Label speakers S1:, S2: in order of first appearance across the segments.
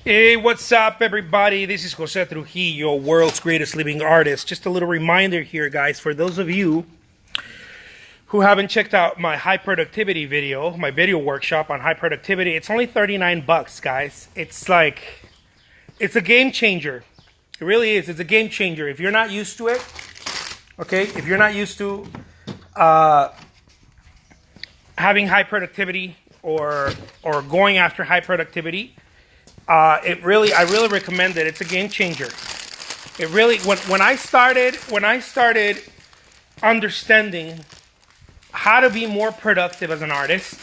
S1: Hey, what's up, everybody? This is Jose Trujillo, world's greatest living artist. Just a little reminder here, guys, for those of you who haven't checked out my high productivity video, my video workshop on high productivity, it's only 39 bucks, guys. It's a game changer. It really is. It's a game changer. If you're not used to it, okay, if you're not used to having high productivity or going after high productivity, I really recommend it. It's a game changer. It really, when I started understanding how to be more productive as an artist,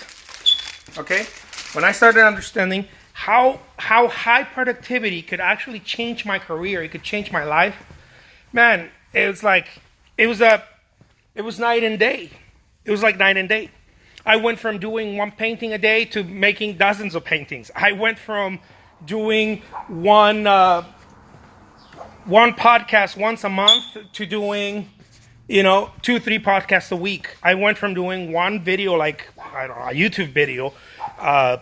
S1: okay, when I started understanding how high productivity could actually change my career, it could change my life, man, it was night and day. It was like night and day. I went from doing one painting a day to making dozens of paintings. I went from doing one podcast once a month to doing, 2-3 podcasts a week. I went from doing one video, like, I don't know, a YouTube video. I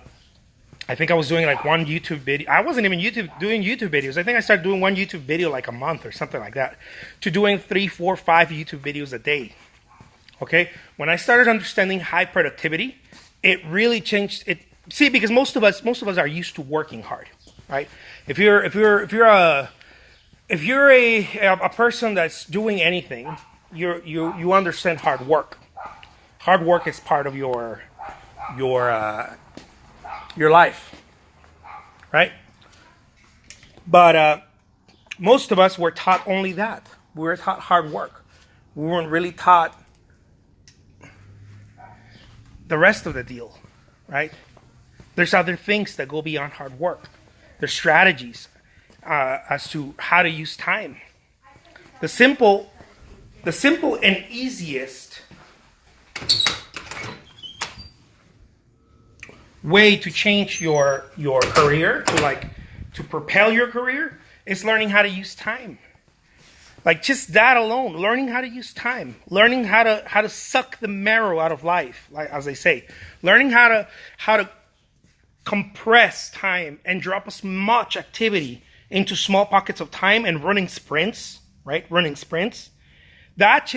S1: think I was doing like one YouTube video. I wasn't even doing YouTube videos. I think I started doing one YouTube video like a month or something like that, to doing 3, 4, 5 YouTube videos a day. Okay? When I started understanding high productivity, it really changed it. See, because most of us are used to working hard, right? If you're a person that's doing anything, you understand hard work. Hard work is part of your life, right? But most of us were taught only that. We were taught hard work. We weren't really taught the rest of the deal, right? There's other things that go beyond hard work. There's strategies as to how to use time. The simple and easiest way to change your career, to propel your career, is learning how to use time. Like, just that alone, learning how to use time, learning how to suck the marrow out of life, like as they say, learning how to compress time and drop as much activity into small pockets of time and running sprints, right? Running sprints. That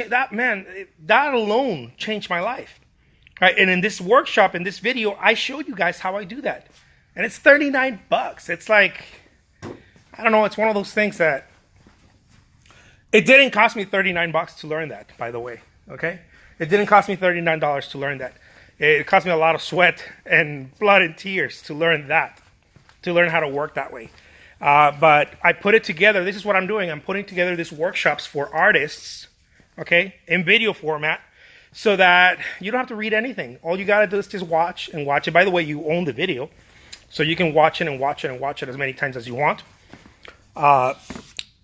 S1: alone changed my life, right? And in this workshop, in this video, I showed you guys how I do that. And it's 39 bucks. It's like, I don't know, it's one of those things that it didn't cost me 39 bucks to learn that, by the way, okay? It didn't cost me $39 to learn that. It cost me a lot of sweat and blood and tears to learn that, to learn how to work that way. But I put it together. This is what I'm doing. I'm putting together these workshops for artists, okay, in video format, so that you don't have to read anything. All you got to do is just watch and watch it. By the way, you own the video, so you can watch it and watch it and watch it as many times as you want.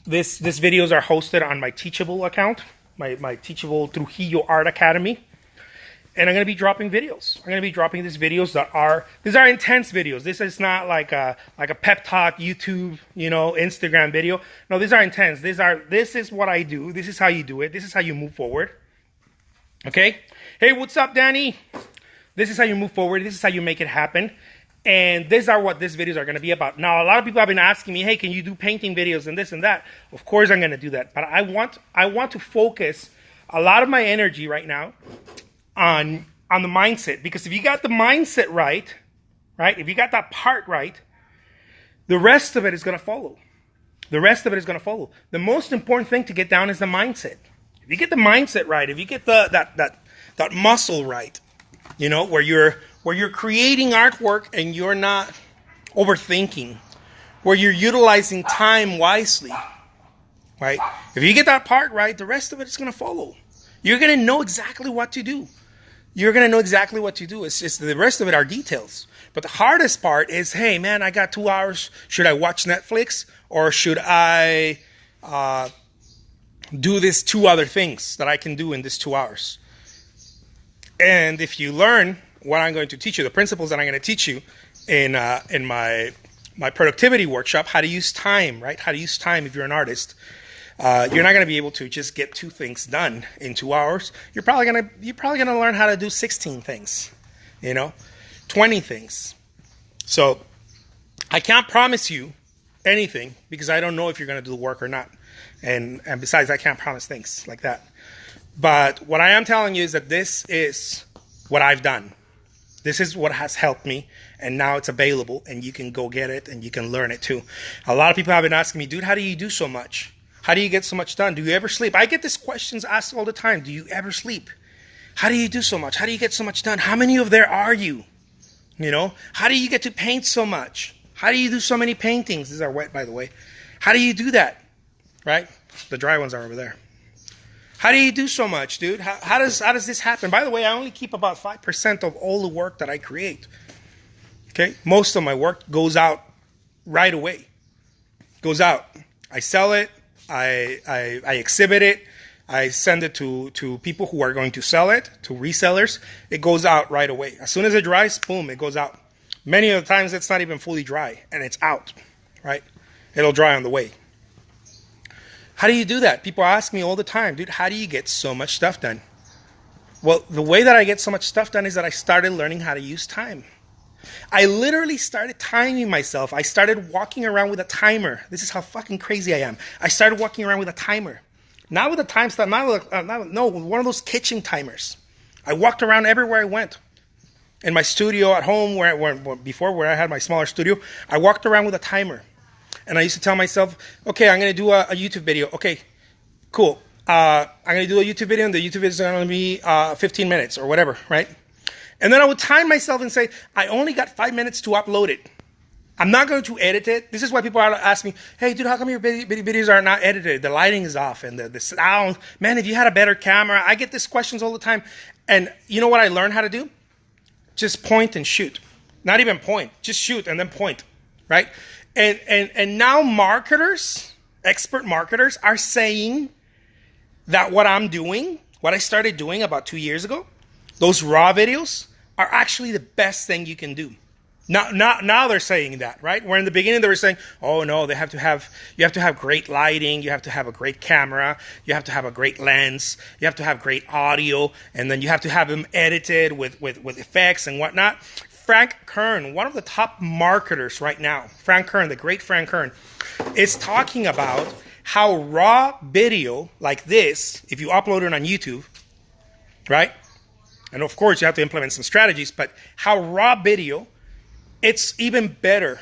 S1: These videos are hosted on my Teachable account, my Teachable Trujillo Art Academy. And I'm going to be dropping videos. I'm going to be dropping these videos these are intense videos. This is not like a pep talk YouTube, Instagram video. No, these are intense. This is what I do. This is how you do it. This is how you move forward. Okay? Hey, what's up, Danny? This is how you move forward. This is how you make it happen. And these are what these videos are going to be about. Now, a lot of people have been asking me, hey, can you do painting videos and this and that? Of course I'm going to do that. But I want to focus a lot of my energy right now on the mindset, because if you got the mindset right, if you got that part right, the rest of it is going to follow. The rest of it is going to follow. The most important thing to get down is the mindset. If you get the mindset right, if you get that muscle right, where you're creating artwork and you're not overthinking, where you're utilizing time wisely, right? If you get that part right, the rest of it is going to follow. You're going to know exactly what to do. You're going to know exactly what to do. It's just the rest of it are details. But the hardest part is, hey, man, I got 2 hours. Should I watch Netflix, or should I do these 2 other things that I can do in these 2 hours? And if you learn what I'm going to teach you, the principles that I'm going to teach you in my productivity workshop, how to use time, right? How to use time if you're an artist. You're not going to be able to just get 2 things done in 2 hours. You're probably gonna learn how to do 16 things, 20 things. So I can't promise you anything because I don't know if you're going to do the work or not. And besides, I can't promise things like that. But what I am telling you is that this is what I've done. This is what has helped me, and now it's available, and you can go get it, and you can learn it too. A lot of people have been asking me, dude, how do you do so much? How do you get so much done? Do you ever sleep? I get these questions asked all the time. Do you ever sleep? How do you do so much? How do you get so much done? How many of there are you? You know, how do you get to paint so much? How do you do so many paintings? These are wet, by the way. How do you do that? Right? The dry ones are over there. How do you do so much, dude? How does this happen? By the way, I only keep about 5% of all the work that I create. Okay? Most of my work goes out right away. Goes out. I sell it. I exhibit it. I send it to people who are going to sell it, to resellers. It goes out right away. As soon as it dries, boom, it goes out. Many of the times it's not even fully dry, and it's out, right? It'll dry on the way. How do you do that? People ask me all the time, dude, how do you get so much stuff done? Well, the way that I get so much stuff done is that I started learning how to use time. I literally started timing myself. I started walking around with a timer. This is how fucking crazy I am. I started walking around with a timer. Not with a time stamp, no, with one of those kitchen timers. I walked around everywhere I went. In my studio at home, where I had my smaller studio, I walked around with a timer. And I used to tell myself, okay, I'm going to do a YouTube video. Okay, cool. I'm going to do a YouTube video, and the YouTube video is going to be 15 minutes or whatever, right? And then I would time myself and say, I only got 5 minutes to upload it. I'm not going to edit it. This is why people ask me, hey, dude, how come your videos are not edited? The lighting is off and the sound. Man, if you had a better camera. I get these questions all the time. And you know what I learned how to do? Just point and shoot. Not even point. Just shoot and then point, right? And now marketers, expert marketers, are saying that what I'm doing, what I started doing about 2 years ago, those raw videos are actually the best thing you can do. Now they're saying that, right? Where in the beginning they were saying, oh no, you have to have great lighting, you have to have a great camera, you have to have a great lens, you have to have great audio, and then you have to have them edited with effects and whatnot. Frank Kern, one of the top marketers right now, Frank Kern, the great Frank Kern, is talking about how raw video like this, if you upload it on YouTube, right? And of course you have to implement some strategies, but how raw video, it's even better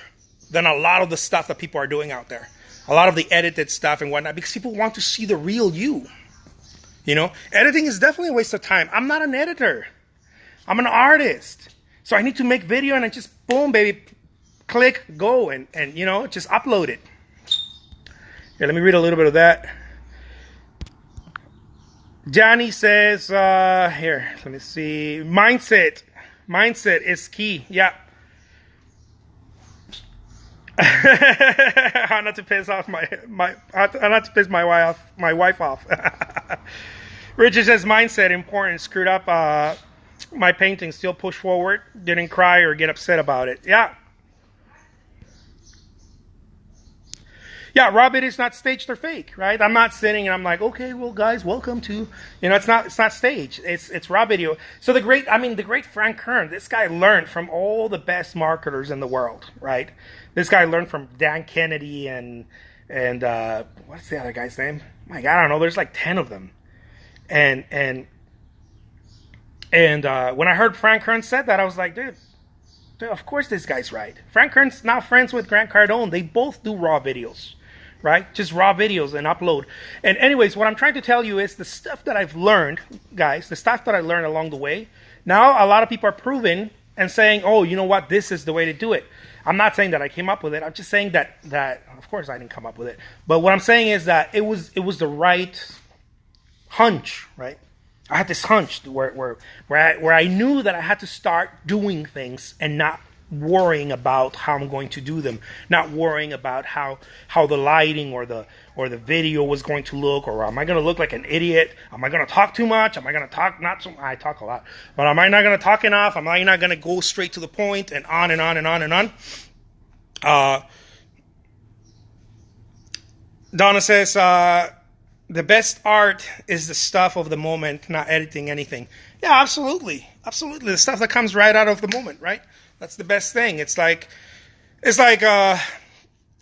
S1: than a lot of the stuff that people are doing out there. A lot of the edited stuff and whatnot, because people want to see the real you. You know, editing is definitely a waste of time. I'm not an editor. I'm an artist. So I need to make video and I just, boom, baby, click, go, and you know, just upload it. Here, let me read a little bit of that. Johnny says, here, let me see. Mindset is key. Yeah. How not to piss off how not to piss my wife off. Richard says mindset important. Screwed up my painting, still push forward, didn't cry or get upset about it. Yeah. Yeah, raw video is not staged or fake, right? I'm not sitting and I'm like, okay, well, guys, welcome to, you know, it's not staged. It's raw video. So the great Frank Kern, this guy learned from all the best marketers in the world, right? This guy learned from Dan Kennedy and what's the other guy's name? My God, I don't know. There's like 10 of them. And when I heard Frank Kern said that, I was like, dude, of course this guy's right. Frank Kern's now friends with Grant Cardone. They both do raw videos, right? Just raw videos and upload. And anyways, what I'm trying to tell you is the stuff that I've learned, guys, the stuff that I learned along the way. Now a lot of people are proving and saying, oh, you know what? This is the way to do it. I'm not saying that I came up with it. I'm just saying that of course I didn't come up with it. But what I'm saying is that it was the right hunch, right? I had this hunch where I knew that I had to start doing things and not worrying about how I'm going to do them, not worrying about how the lighting or the video was going to look, or am I going to look like an idiot? Am I going to talk too much? Am I going to talk not so? I talk a lot, but am I not going to talk enough? Am I not going to go straight to the point and on and on and on and on? Donna says, the best art is the stuff of the moment, not editing anything. Yeah, absolutely. Absolutely. The stuff that comes right out of the moment, right? That's the best thing. It's like, It's like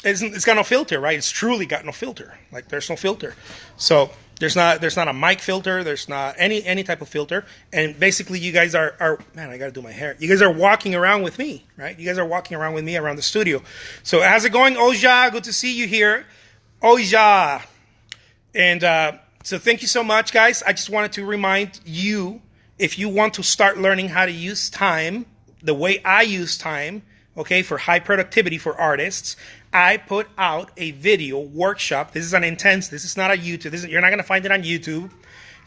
S1: it's got no filter, right? It's truly got no filter. Like there's no filter. So there's not a mic filter. There's not any type of filter. And basically, you guys are man. I gotta do my hair. You guys are walking around with me, right? You guys are walking around with me around the studio. So how's it going, Oja? Good to see you here, Oja. And so thank you so much, guys. I just wanted to remind you, if you want to start learning how to use time the way I use time, okay, for high productivity for artists, I put out a video workshop. This is this is not a YouTube. You're not going to find it on YouTube.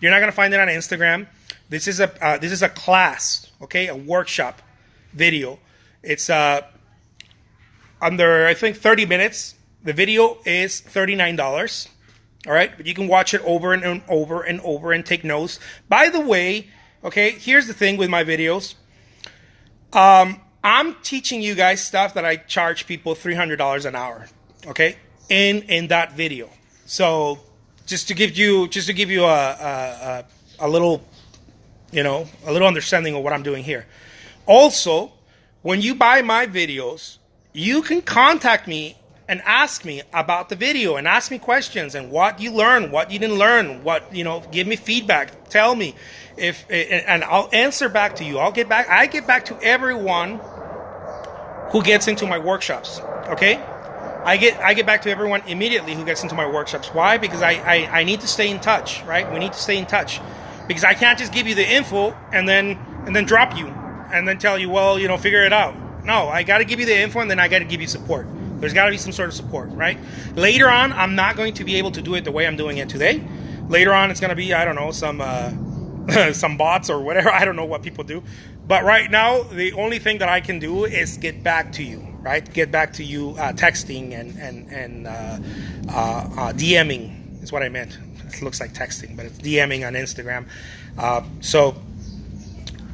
S1: You're not going to find it on Instagram. This is a class, okay, a workshop video. It's under, I think, 30 minutes. The video is $39. All right, but you can watch it over and over and over and take notes. By the way, okay, here's the thing with my videos. I'm teaching you guys stuff that I charge people $300 an hour, okay, in that video. So just to give you a little, a little understanding of what I'm doing here. Also, when you buy my videos, you can contact me and ask me about the video and ask me questions and what you learned, what you didn't learn, give me feedback, tell me and I'll answer back to you. I get back to everyone who gets into my workshops, okay? I get back to everyone immediately who gets into my workshops. Why? Because I need to stay in touch, right? We need to stay in touch. Because I can't just give you the info and then drop you and then tell you, well, figure it out. No, I got to give you the info and then I got to give you support. There's got to be some sort of support, right? Later on, I'm not going to be able to do it the way I'm doing it today. Later on, it's going to be, I don't know, some bots or whatever. I don't know what people do. But right now, the only thing that I can do is get back to you, right? Get back to you texting and DMing is what I meant. It looks like texting, but it's DMing on Instagram.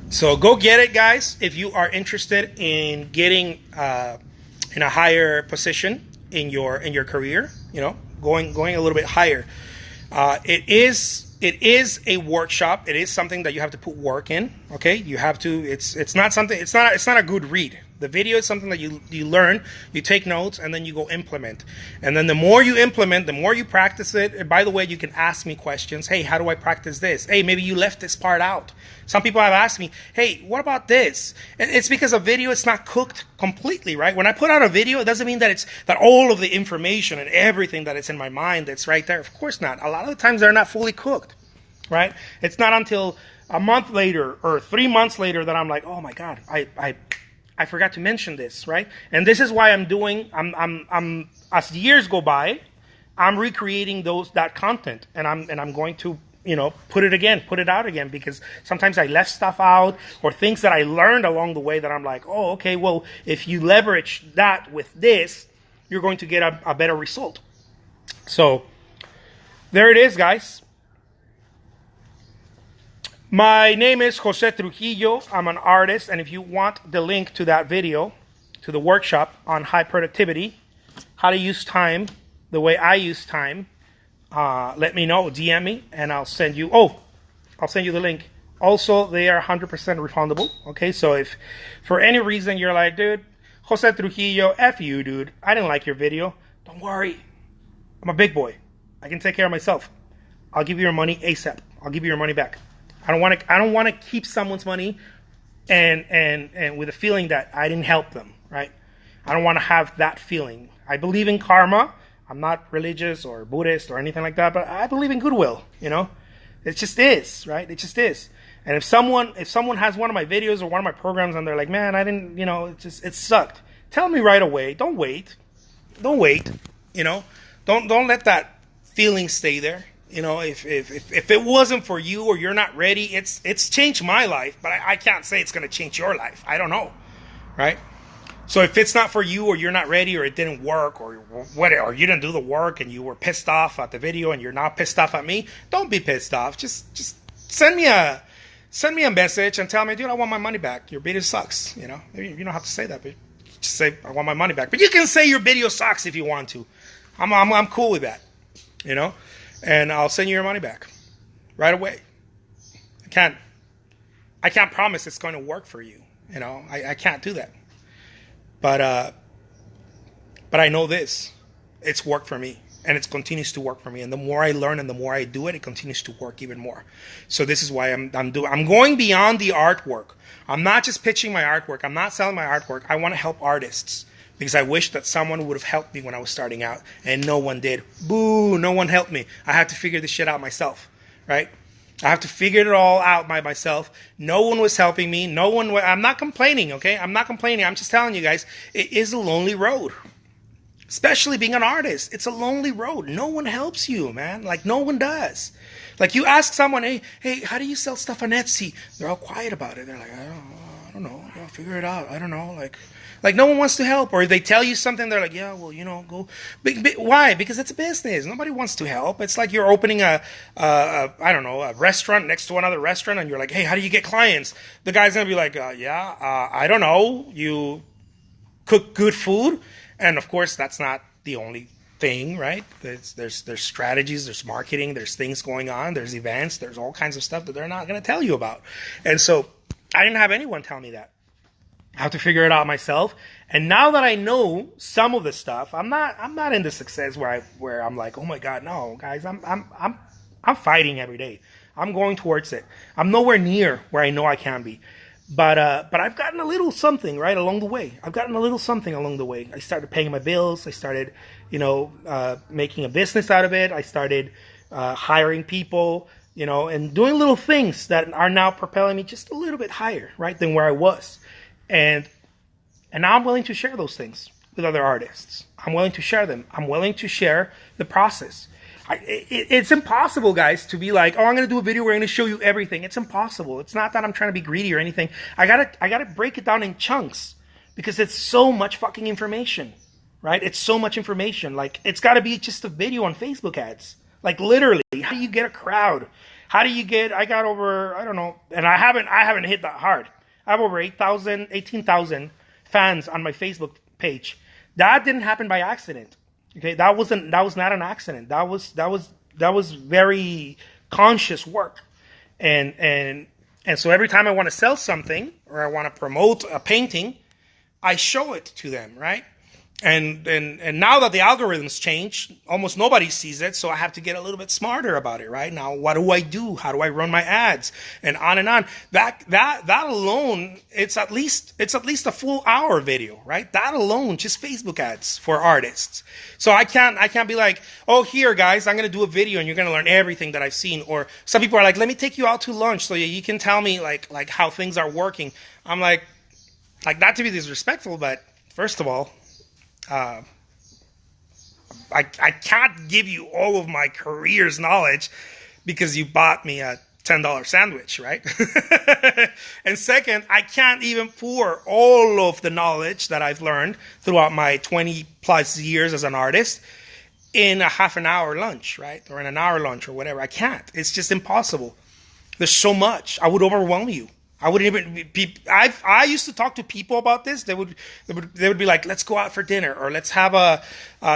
S1: So go get it, guys, if you are interested in getting in a higher position in your career, going a little bit higher. It is a workshop. It is something that you have to put work in. Okay, you have to. It's not a good read. The video is something that you learn, you take notes, and then you go implement. And then the more you implement, the more you practice it. And by the way, you can ask me questions. Hey, how do I practice this? Hey, maybe you left this part out. Some people have asked me, hey, what about this? And it's because a video is not cooked completely, right? When I put out a video, it doesn't mean that all of the information and everything that is in my mind that's right there. Of course not. A lot of the times they're not fully cooked, right? It's not until a month later or 3 months later that I'm like, oh my God, I forgot to mention this, right? And this is why I'm as years go by, I'm recreating that content, and I'm going to put it out again, because sometimes I left stuff out or things that I learned along the way that I'm like, oh, okay, well, if you leverage that with this, you're going to get a better result. So there it is, guys. My name is Jose Trujillo. I'm an artist, and if you want the link to that video, to the workshop on high productivity, how to use time the way I use time, let me know. DM me, and I'll send you the link. Also, they are 100% refundable. Okay, so if for any reason you're like, dude, Jose Trujillo, F you, dude, I didn't like your video, don't worry. I'm a big boy. I can take care of myself. I'll give you your money ASAP. I'll give you your money back. I don't want to keep someone's money and with a feeling that I didn't help them, right? I don't want to have that feeling. I believe in karma. I'm not religious or Buddhist or anything like that, but I believe in goodwill, It just is, right? It just is. And if someone has one of my videos or one of my programs and they're like, man, I didn't, it sucked. Tell me right away. Don't wait. Don't let that feeling stay there. If it wasn't for you or you're not ready, it's changed my life, but I can't say it's going to change your life. I don't know, right? So if it's not for you or you're not ready or it didn't work or whatever, or you didn't do the work and you were pissed off at the video and you're not pissed off at me, don't be pissed off. Just send me a message and tell me, dude, I want my money back. Your video sucks. You don't have to say that, but just say I want my money back. But you can say your video sucks if you want to. I'm cool with that. And I'll send you your money back right away. I can't promise it's going to work for you. I can't do that. But But I know this, it's worked for me. And it continues to work for me. And the more I learn and the more I do it, it continues to work even more. So this is why I'm going beyond the artwork. I'm not just pitching my artwork. I'm not selling my artwork. I want to help artists because I wish that someone would have helped me when I was starting out, and no one did. Boo! No one helped me. I had to figure this shit out myself, right? I have to figure it all out by myself. No one was helping me. I'm not complaining, okay? I'm not complaining. I'm just telling you guys, it is a lonely road. Especially being an artist, it's a lonely road. No one helps you, man. Like, no one does. Like, you ask someone, hey, how do you sell stuff on Etsy? They're all quiet about it. They're like, I don't know. I'll figure it out. I don't know. Like no one wants to help. Or if they tell you something, they're like, yeah, well, go. Why? Because it's a business. Nobody wants to help. It's like you're opening a restaurant next to another restaurant, and you're like, hey, how do you get clients? The guy's going to be like, I don't know. You cook good food. And of course, that's not the only thing, right? There's strategies, there's marketing, there's things going on, there's events, there's all kinds of stuff that they're not going to tell you about. And so I didn't have anyone tell me that. I have to figure it out myself. And now that I know some of the stuff, I'm not in the success where I'm like, oh my God, no, guys, I'm fighting every day. I'm going towards it. I'm nowhere near where I know I can be. But I've gotten a little something, right, along the way. I started paying my bills. I started, making a business out of it. I started hiring people, and doing little things that are now propelling me just a little bit higher, right, than where I was. And now I'm willing to share those things with other artists. I'm willing to share them. I'm willing to share the process. It's impossible, guys, to be like, oh, I'm going to do a video where I'm going to show you everything. It's impossible. It's not that I'm trying to be greedy or anything. I gotta break it down in chunks because it's so much fucking information, right? It's so much information. Like, it's got to be just a video on Facebook ads. Like, literally, how do you get a crowd? I got over, I don't know, and I haven't hit that hard. I have over 18,000 fans on my Facebook page. That didn't happen by accident. Okay, that was not an accident. That was very conscious work, and so every time I want to sell something or I want to promote a painting, I show it to them, right? And now that the algorithms change, almost nobody sees it, so I have to get a little bit smarter about it, right? Now, what do I do? How do I run my ads? And on and on. That alone, it's at least a full hour video, right? That alone, just Facebook ads for artists. So I can't be like, oh, here, guys, I'm gonna do a video and you're gonna learn everything that I've seen. Or some people are like, let me take you out to lunch so you can tell me like how things are working. I'm like not to be disrespectful, but first of all, I can't give you all of my career's knowledge because you bought me a $10 sandwich, right? And second, I can't even pour all of the knowledge that I've learned throughout my 20 plus years as an artist in a half an hour lunch, right? Or in an hour lunch or whatever. I can't. It's just impossible. There's so much. I would overwhelm you. I wouldn't even be. I used to talk to people about this. They would be like, "Let's go out for dinner, or let's have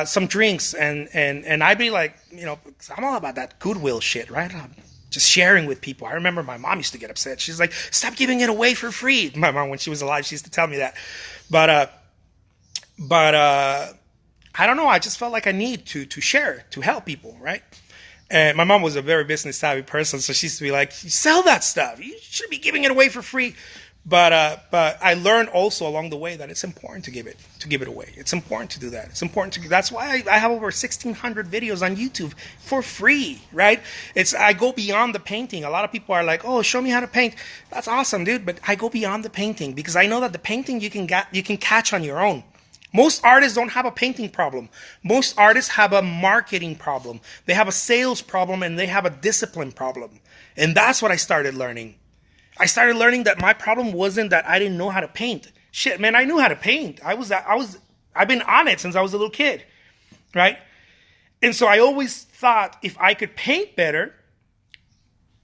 S1: some drinks," and I'd be like, I'm all about that goodwill shit, right? I'm just sharing with people. I remember my mom used to get upset. She's like, "Stop giving it away for free." My mom, when she was alive, she used to tell me that. But I don't know. I just felt like I need to share, to help people, right? And my mom was a very business savvy person, so she used to be like, "You sell that stuff. You should be giving it away for free." But I learned also along the way that it's important to give it away. It's important to do that. It's important to. That's why I have over 1,600 videos on YouTube for free, right? I go beyond the painting. A lot of people are like, "Oh, show me how to paint." That's awesome, dude. But I go beyond the painting because I know that the painting you can catch on your own. Most artists don't have a painting problem. Most artists have a marketing problem. They have a sales problem and they have a discipline problem. And that's what I started learning. I started learning that my problem wasn't that I didn't know how to paint. Shit, man, I knew how to paint. I've been on it since I was a little kid, right? And so I always thought if I could paint better,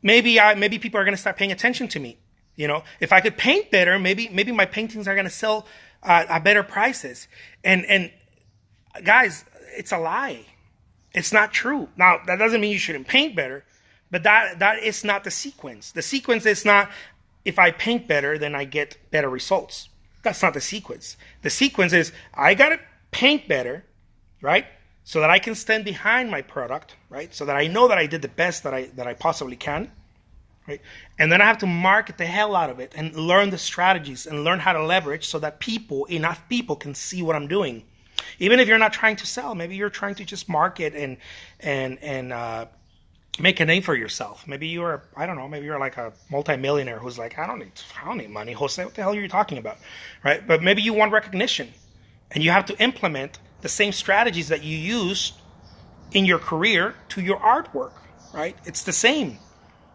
S1: maybe people are going to start paying attention to me. If I could paint better, maybe my paintings are going to sell at better prices. And guys, it's a lie. It's not true. Now, that doesn't mean you shouldn't paint better, but that is not the sequence. The sequence is not, if I paint better, then I get better results. That's not the sequence. The sequence is, I got to paint better, right? So that I can stand behind my product, right? So that I know that I did the best that I possibly can, right? And then I have to market the hell out of it and learn the strategies and learn how to leverage so that enough people can see what I'm doing. Even if you're not trying to sell, maybe you're trying to just market and make a name for yourself. Maybe you're, I don't know, maybe you're like a multimillionaire who's like, I don't need money, Jose. What the hell are you talking about, right? But maybe you want recognition, and you have to implement the same strategies that you use in your career to your artwork, right? It's the same.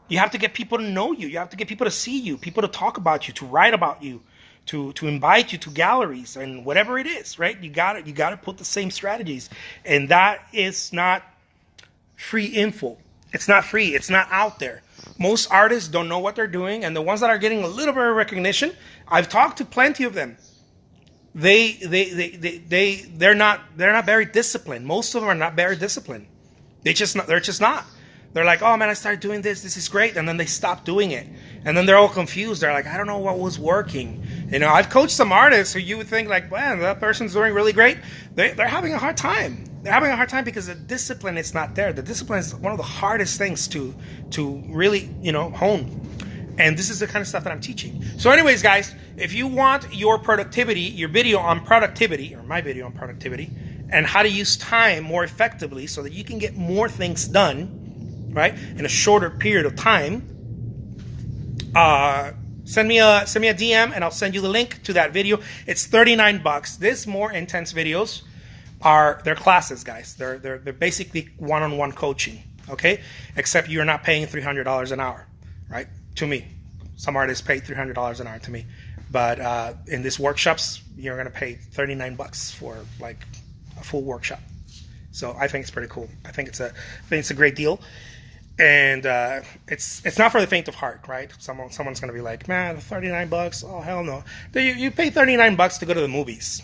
S1: You have to get people to know you. You have to get people to see you, people to talk about you, to write about you, to invite you to galleries and whatever it is, right? You got to put the same strategies, and that is not free info. It's not free. It's not out there. Most artists don't know what they're doing, and the ones that are getting a little bit of recognition, I've talked to plenty of them. They're not very disciplined. Most of them are not very disciplined. They're just not. They're like, oh man, I started doing this. This is great, and then they stop doing it, and then they're all confused. They're like, I don't know what was working. You know, I've coached some artists who you would think like, man, that person's doing really great. They're having a hard time. They're having a hard time because the discipline is not there. The discipline is one of the hardest things to really, hone. And this is the kind of stuff that I'm teaching. So anyways, guys, if you want your productivity, your video on productivity, or my video on productivity, and how to use time more effectively so that you can get more things done, right, in a shorter period of time, send me a DM and I'll send you the link to that video. It's $39. This more intense videos they're classes, guys. They're basically one-on-one coaching, okay? Except you're not paying $300 an hour, right? To me. Some artists pay $300 an hour to me. But in these workshops, you're going to pay $39 for like a full workshop. So I think it's pretty cool. I think it's a great deal. And it's not for the faint of heart, right? Someone's going to be like, man, $39? Oh, hell no. You pay $39 to go to the movies.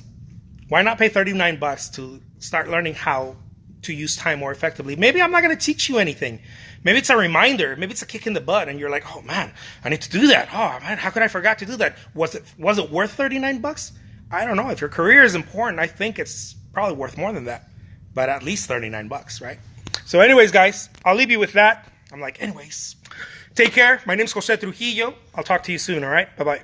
S1: Why not pay $39 to start learning how to use time more effectively? Maybe I'm not going to teach you anything. Maybe it's a reminder. Maybe it's a kick in the butt, and you're like, oh man, I need to do that. Oh man, how could I forget to do that? Was it worth $39? I don't know. If your career is important, I think it's probably worth more than that. But at least $39, right? So anyways, guys, I'll leave you with that. I'm like, anyways, take care. My name's Jose Trujillo. I'll talk to you soon, all right? Bye-bye.